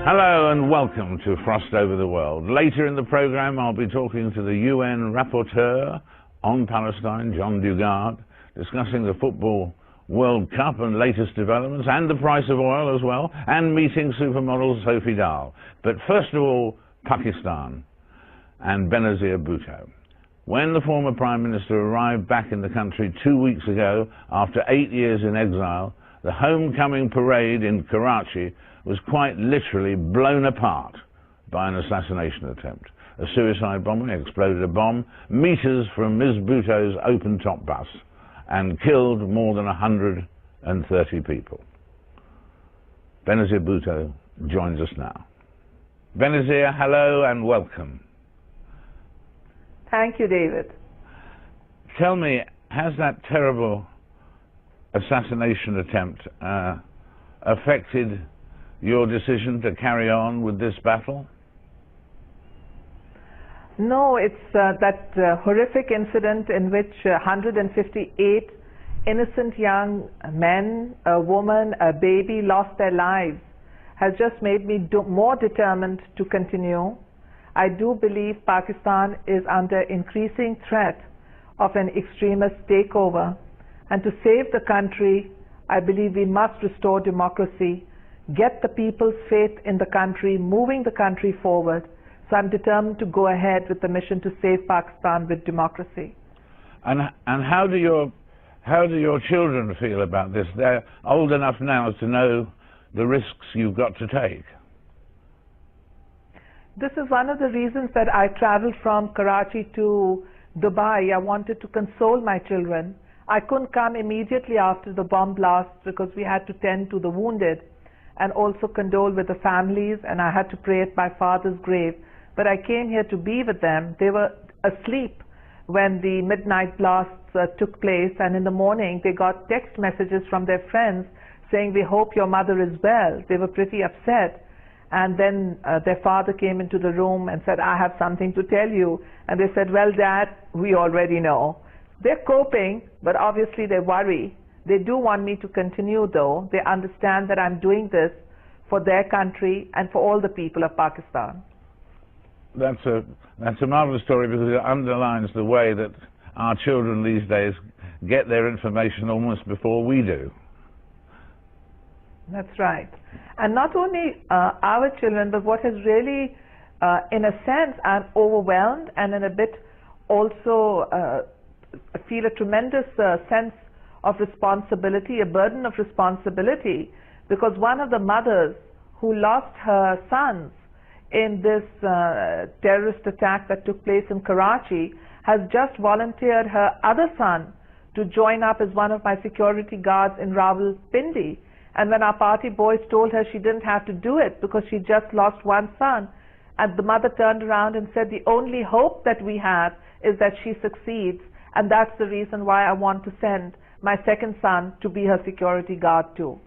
Hello and welcome to Frost Over the World. Later in the programme I'll be talking to the UN Rapporteur on Palestine, John Dugard, discussing the Football World Cup and latest developments and the price of oil as well, and meeting supermodel Sophie Dahl. But first of all, Pakistan and Benazir Bhutto. When the former Prime Minister arrived back in the country 2 weeks ago after 8 years in exile, the homecoming parade in Karachi was quite literally blown apart by an assassination attempt. A suicide bomber exploded a bomb meters from Ms. Bhutto's open-top bus and killed more than 130 people. Benazir Bhutto joins us now. Benazir, hello and welcome. Thank you, David. Tell me, has that terrible assassination attempt affected your decision to carry on with this battle? No, it's that horrific incident in which 158 innocent young men, a woman, a baby lost their lives has just made me more determined to continue. I do believe Pakistan is under increasing threat of an extremist takeover, and to save the country, I believe we must restore democracy, get the people's faith in the country, moving the country forward. So I'm determined to go ahead with the mission to save Pakistan with democracy. And how do your children feel about this? They're old enough now to know the risks you've got to take. This is one of the reasons that I traveled from Karachi to Dubai. I wanted to console my children. I couldn't come immediately after the bomb blast because we had to tend to the wounded and also condole with the families, and I had to pray at my father's grave. But I came here to be with them. They were asleep when the midnight blasts took place, and in the morning they got text messages from their friends saying, "We hope your mother is well." They were pretty upset. And then their father came into the room and said, "I have something to tell you." And they said, "Well, Dad, we already know." They're coping, but obviously they worry. They do want me to continue, though. They understand that I'm doing this for their country and for all the people of Pakistan. That's a marvelous story, because it underlines the way that our children these days get their information almost before we do. That's right. And not only our children, but what has really, in a sense, I'm overwhelmed and in a bit also feel a tremendous sense of responsibility, a burden of responsibility, because one of the mothers who lost her sons in this terrorist attack that took place in Karachi has just volunteered her other son to join up as one of my security guards in Rawalpindi. And when our party boys told her she didn't have to do it because she just lost one son, and the mother turned around and said, "The only hope that we have is that she succeeds, and that's the reason why I want to send my second son to be her security guard too."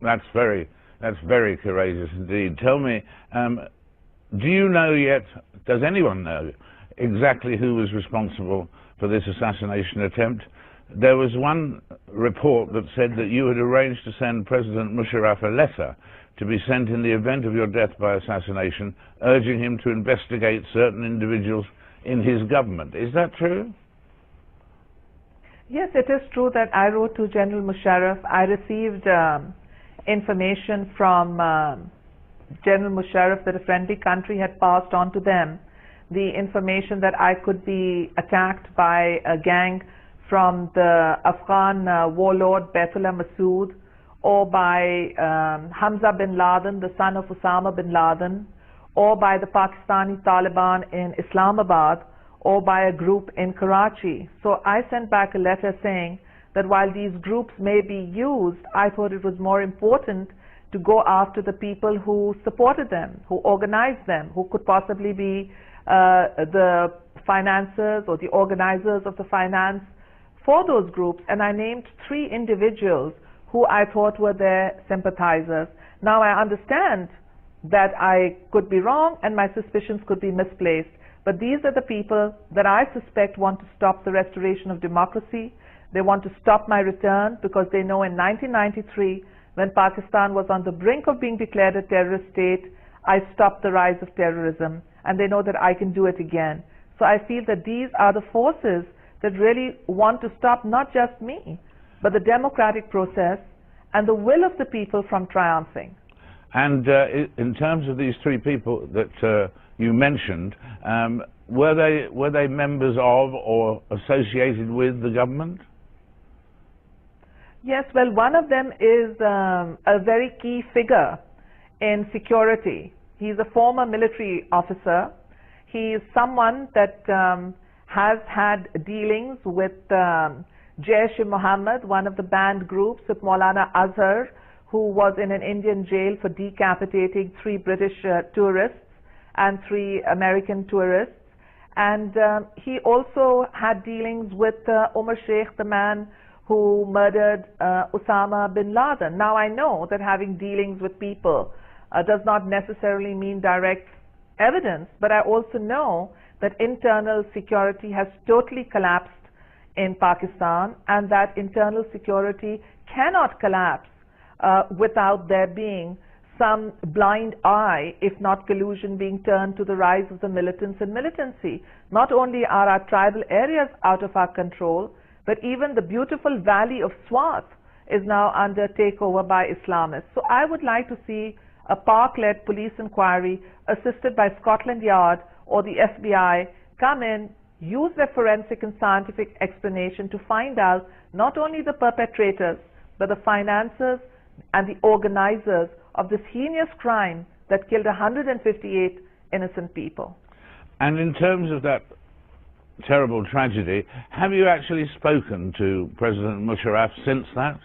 That's very courageous indeed. Tell me, do you know yet, does anyone know exactly who was responsible for this assassination attempt? There was one report that said that you had arranged to send President Musharraf a letter to be sent in the event of your death by assassination, urging him to investigate certain individuals in his government. Is that true? Yes, it is true that I wrote to General Musharraf. I received information from General Musharraf that a friendly country had passed on to them the information that I could be attacked by a gang from the Afghan warlord Baitullah Masood, or by Hamza bin Laden, the son of Osama bin Laden, or by the Pakistani Taliban in Islamabad, or by a group in Karachi. So I sent back a letter saying that while these groups may be used, I thought it was more important to go after the people who supported them, who organized them, who could possibly be the financiers or the organizers of the finance for those groups. And I named 3 individuals who I thought were their sympathizers. Now I understand that I could be wrong and my suspicions could be misplaced, but these are the people that I suspect want to stop the restoration of democracy. They want to stop my return because they know in 1993, when Pakistan was on the brink of being declared a terrorist state, I stopped the rise of terrorism, and they know that I can do it again. So I feel that these are the forces that really want to stop not just me, but the democratic process and the will of the people from triumphing. And in terms of these three people that you mentioned, were they members of or associated with the government? Yes, well, one of them is a very key figure in security. He's a former military officer. He is someone that has had dealings with Jaish-e-Mohammed, one of the banned groups, with Maulana Azhar, who was in an Indian jail for decapitating 3 British tourists and 3 American tourists. And he also had dealings with Umar Sheikh, the man who murdered Osama bin Laden. Now, I know that having dealings with people does not necessarily mean direct evidence, but I also know that internal security has totally collapsed in Pakistan, and that internal security cannot collapse without there being some blind eye, if not collusion, being turned to the rise of the militants and militancy. Not only are our tribal areas out of our control, but even the beautiful valley of Swat is now under takeover by Islamists. So I would like to see a Pak-led police inquiry assisted by Scotland Yard or the FBI come in, use their forensic and scientific explanation to find out not only the perpetrators, but the financiers and the organizers of this heinous crime that killed 158 innocent people. And in terms of that terrible tragedy, have you actually spoken to President Musharraf since that?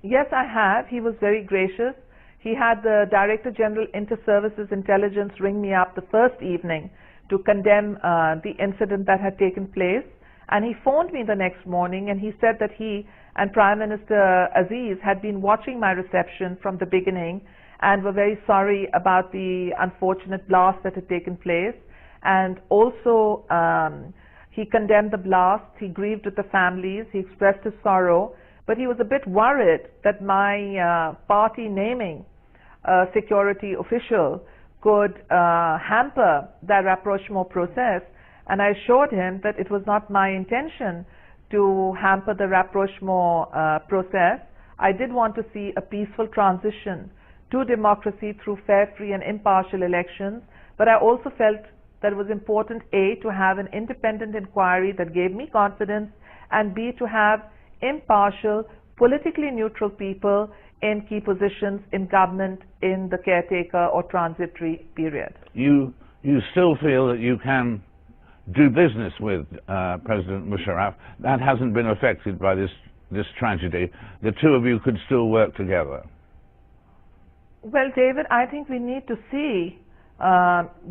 Yes, I have. He was very gracious. He had the Director General Inter-Services Intelligence ring me up the first evening to condemn the incident that had taken place. And he phoned me the next morning and he said that he and Prime Minister Aziz had been watching my reception from the beginning and were very sorry about the unfortunate blast that had taken place. And also he condemned the blast, he grieved with the families, he expressed his sorrow, but he was a bit worried that my party naming a security official could hamper that rapprochement process, and I assured him that it was not my intention to hamper the rapprochement process. I did want to see a peaceful transition to democracy through fair, free and impartial elections, but I also felt that it was important, A, to have an independent inquiry that gave me confidence, and B, to have impartial, politically neutral people in key positions in government in the caretaker or transitory period. You still feel that you can do business with President Musharraf? That hasn't been affected by this tragedy. The two of you could still work together? Well, David, I think we need to see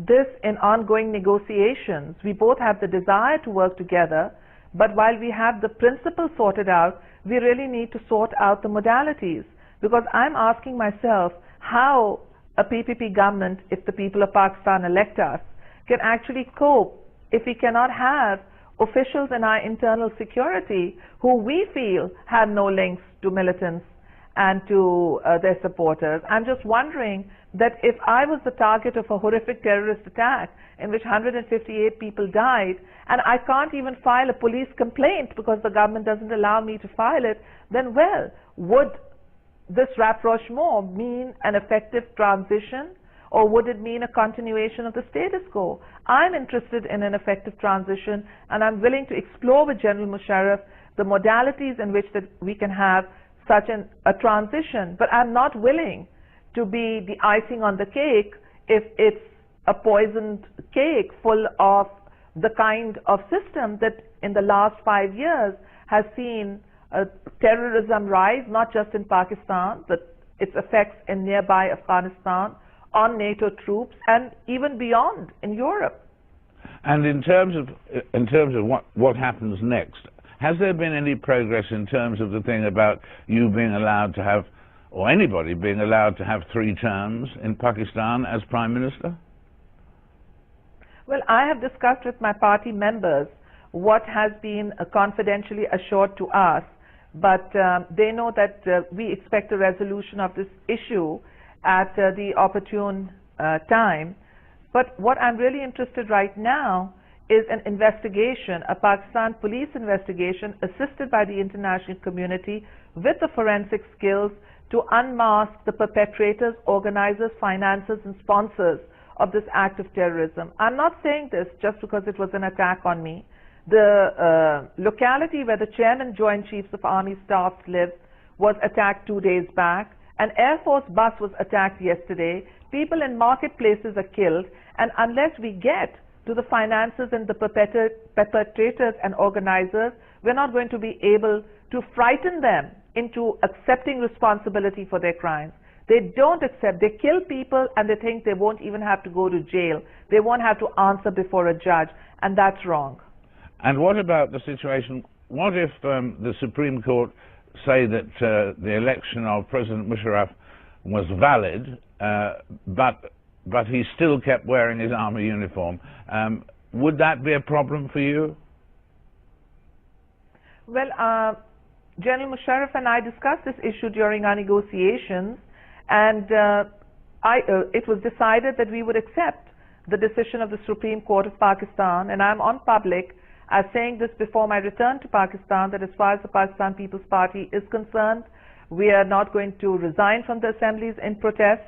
this in ongoing negotiations. We both have the desire to work together, but while we have the principle sorted out, we really need to sort out the modalities. Because I'm asking myself how a PPP government, if the people of Pakistan elect us, can actually cope if we cannot have officials in our internal security who we feel have no links to militants and to their supporters. I'm just wondering that if I was the target of a horrific terrorist attack in which 158 people died, and I can't even file a police complaint because the government doesn't allow me to file it, then, well, would this rapprochement mean an effective transition, or would it mean a continuation of the status quo? I'm interested in an effective transition, and I'm willing to explore with General Musharraf the modalities in which that we can have such a transition, but I'm not willing to be the icing on the cake if it's a poisoned cake full of the kind of system that in the last 5 years has seen terrorism rise, not just in Pakistan, but its effects in nearby Afghanistan, on NATO troops, and even beyond in Europe. And in terms of what happens next, has there been any progress in terms of the thing about you being allowed to have, or anybody being allowed to have 3 terms in Pakistan as Prime Minister? Well, I have discussed with my party members what has been confidentially assured to us, but they know that we expect a resolution of this issue at the opportune time. But what I'm really interested right now is an investigation, a Pakistan police investigation assisted by the international community with the forensic skills to unmask the perpetrators, organizers, financiers and sponsors of this act of terrorism. I'm not saying this just because it was an attack on me. The locality where the Chairman Joint Chiefs of Army Staffs live was attacked 2 days back. An Air Force bus was attacked yesterday. People in marketplaces are killed. And unless we get to the financiers and the perpetrators and organizers, we're not going to be able to frighten them into accepting responsibility for their crimes. They don't accept. They kill people and they think they won't even have to go to jail. They won't have to answer before a judge, and that's wrong. And what about the situation? What if the Supreme Court say that the election of President Musharraf was valid, but he still kept wearing his army uniform? Would that be a problem for you? Well, General Musharraf and I discussed this issue during our negotiations, and it was decided that we would accept the decision of the Supreme Court of Pakistan, and I'm on public as saying this before my return to Pakistan, that as far as the Pakistan People's Party is concerned, we are not going to resign from the assemblies in protest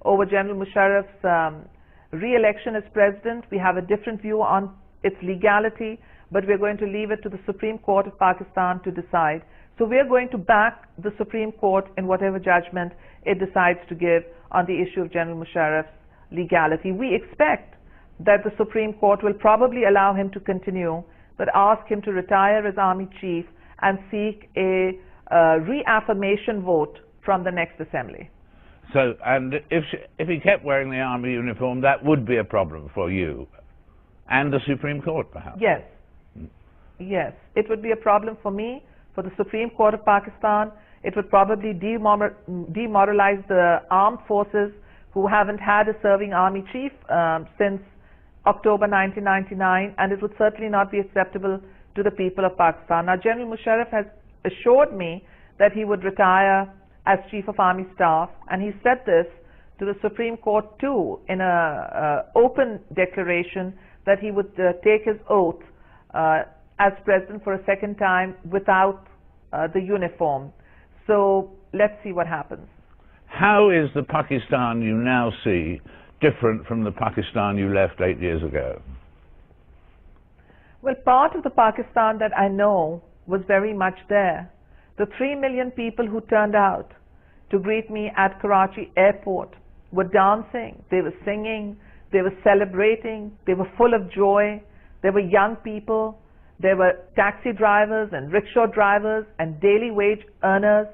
over General Musharraf's re-election as president. We have a different view on its legality, but we're going to leave it to the Supreme Court of Pakistan to decide. So we're going to back the Supreme Court in whatever judgment it decides to give on the issue of General Musharraf's legality. We expect that the Supreme Court will probably allow him to continue, but ask him to retire as Army Chief and seek a reaffirmation vote from the next assembly. So, and if he kept wearing the army uniform, that would be a problem for you and the Supreme Court, perhaps? Yes. Yes. It would be a problem for me, for the Supreme Court of Pakistan. It would probably demoralize the armed forces who haven't had a serving army chief since October 1999, and it would certainly not be acceptable to the people of Pakistan. Now, General Musharraf has assured me that he would retire as Chief of Army Staff, and he said this to the Supreme Court too in an open declaration that he would take his oath as President for a second time without the uniform. So let's see what happens. How is the Pakistan you now see different from the Pakistan you left 8 years ago? Well, part of the Pakistan that I know was very much there. The 3 million people who turned out to greet me at Karachi airport were dancing, they were singing, they were celebrating, they were full of joy. There were young people, there were taxi drivers and rickshaw drivers and daily wage earners.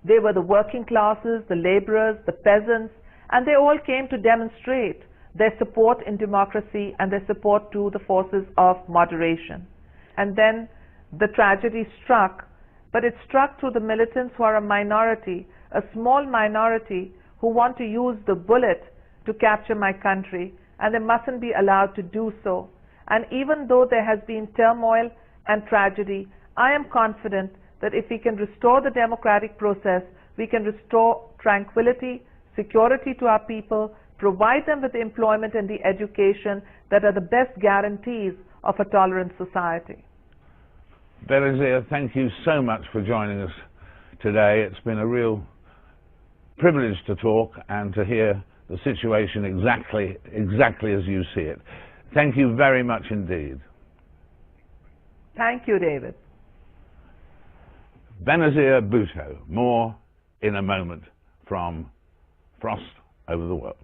They were the working classes, the laborers, the peasants, and they all came to demonstrate their support in democracy and their support to the forces of moderation. And then the tragedy struck, but it struck through the militants who are a minority, a small minority who want to use the bullet to capture my country, and they mustn't be allowed to do so. And even though there has been turmoil and tragedy, I am confident that if we can restore the democratic process, we can restore tranquility, security to our people, provide them with the employment and the education that are the best guarantees of a tolerant society. Benazir, thank you so much for joining us today. It's been a real privilege to talk and to hear the situation exactly as you see it. Thank you very much indeed. Thank you, David. Benazir Bhutto, more in a moment from Frost Over the World.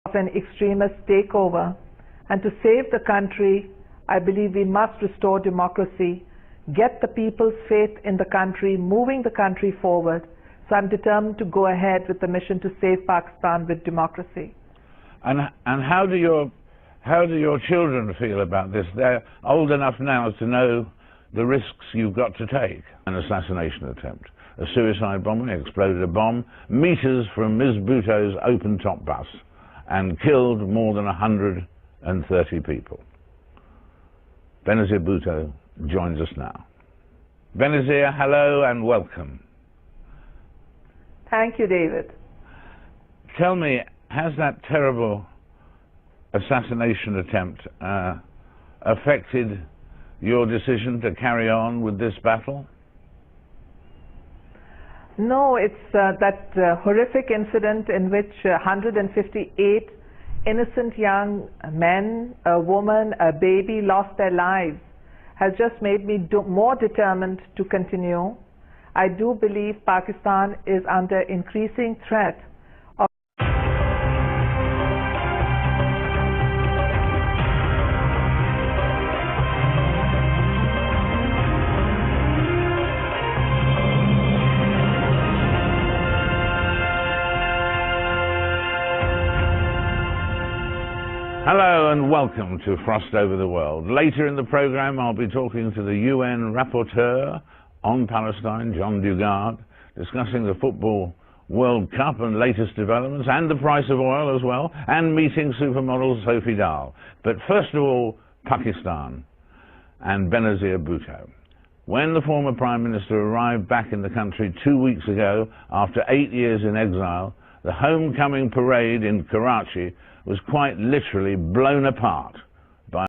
Of an extremist takeover, and to save the country, I believe we must restore democracy, get the people's faith in the country, moving the country forward. So I'm determined to go ahead with the mission to save Pakistan with democracy. And how do your children feel about this? They're old enough now to know the risks you've got to take. An assassination attempt, a suicide bombing, exploded a bomb meters from Ms. Bhutto's open-top bus and killed more than 130 people. Benazir Bhutto joins us now. Benazir, hello and welcome. Thank you, David. Tell me, has that terrible assassination attempt affected your decision to carry on with this battle? No, it's that horrific incident in which 158 innocent young men, a woman, a baby lost their lives has just made me more determined to continue. I do believe Pakistan is under increasing threat of Hello and welcome to Frost Over the World. Later in the program I'll be talking to the UN Rapporteur on Palestine, John Dugard, discussing the Football World Cup and latest developments and the price of oil as well, and meeting supermodel Sophie Dahl. But first of all, Pakistan and Benazir Bhutto. When the former Prime Minister arrived back in the country 2 weeks ago after 8 years in exile, the homecoming parade in Karachi was quite literally blown apart.